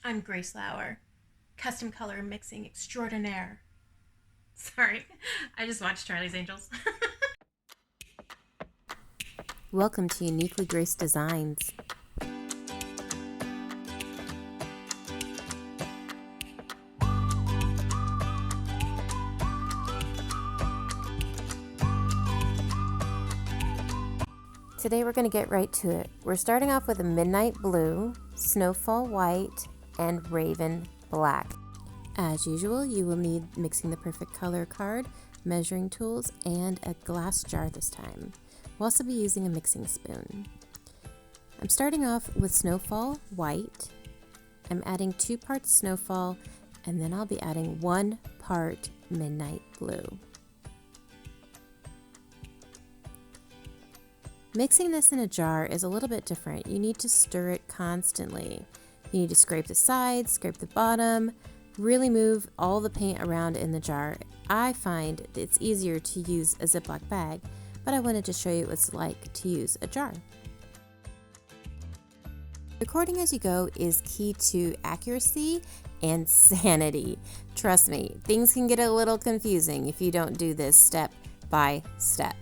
I'm Grace Lauer, custom color mixing extraordinaire. Sorry, I just watched Charlie's Angels. Welcome to Uniquely Grace Designs. Today we're going to get right to it. We're starting off with a midnight blue, snowfall white, and raven black. As usual, you will need Mixing the Perfect Color card, measuring tools, and a glass jar this time. We'll also be using a mixing spoon. I'm starting off with snowfall white. I'm adding 2 parts snowfall, and then I'll be adding 1 part midnight blue. Mixing this in a jar is a little bit different. You need to stir it constantly. You need to scrape the sides, scrape the bottom, really move all the paint around in the jar. I find it's easier to use a Ziploc bag, but I wanted to show you what it's like to use a jar. Recording as you go is key to accuracy and sanity. Trust me, things can get a little confusing if you don't do this step by step.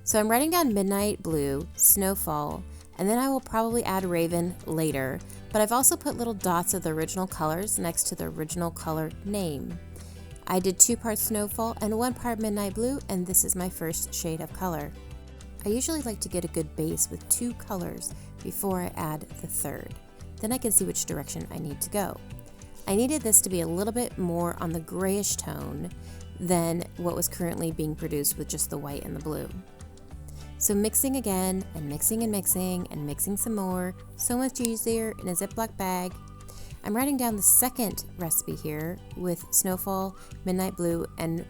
So I'm writing down midnight blue, snowfall, and then I will probably add raven later, but I've also put little dots of the original colors next to the original color name. I did 2 parts snowfall and 1 part midnight blue, and this is my first shade of color. I usually like to get a good base with 2 colors before I add the third. Then I can see which direction I need to go. I needed this to be a little bit more on the grayish tone than what was currently being produced with just the white and the blue. So mixing again, and mixing and mixing, and mixing some more. So much easier in a Ziploc bag. I'm writing down the second recipe here with snowfall, midnight blue, and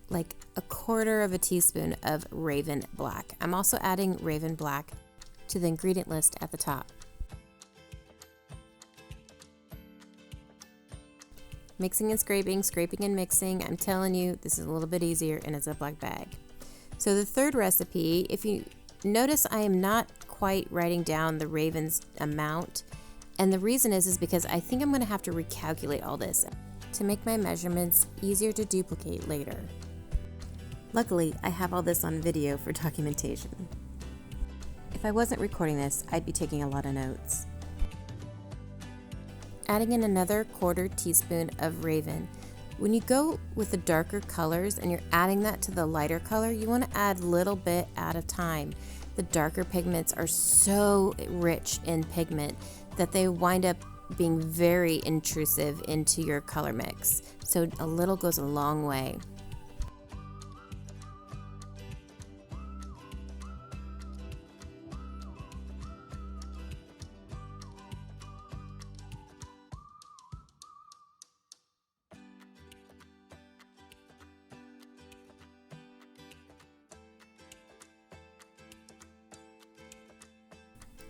like a 1/4 of a teaspoon of raven black. I'm also adding raven black to the ingredient list at the top. Mixing and scraping, scraping and mixing. I'm telling you, this is a little bit easier in a Ziploc bag. So the third recipe, if you notice, I am not quite writing down the raven's amount. And the reason is because I think I'm going to have to recalculate all this to make my measurements easier to duplicate later. Luckily, I have all this on video for documentation. If I wasn't recording this, I'd be taking a lot of notes. Adding in another 1/4 teaspoon of raven. When you go with the darker colors and you're adding that to the lighter color, you want to add a little bit at a time. The darker pigments are so rich in pigment that they wind up being very intrusive into your color mix. So a little goes a long way.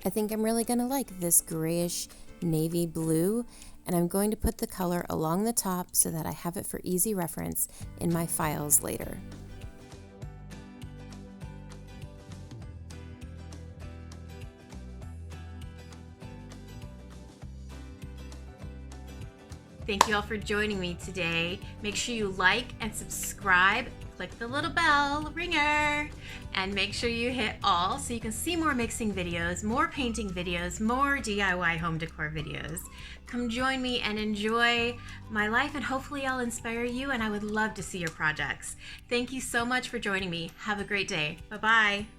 I think I'm really going to like this grayish navy blue, and I'm going to put the color along the top so that I have it for easy reference in my files later. Thank you all for joining me today. Make sure you like and subscribe. Click the little bell ringer, and make sure you hit all so you can see more mixing videos, more painting videos, more DIY home decor videos. Come join me and enjoy my life, and hopefully I'll inspire you, and I would love to see your projects. Thank you so much for joining me. Have a great day. Bye-bye.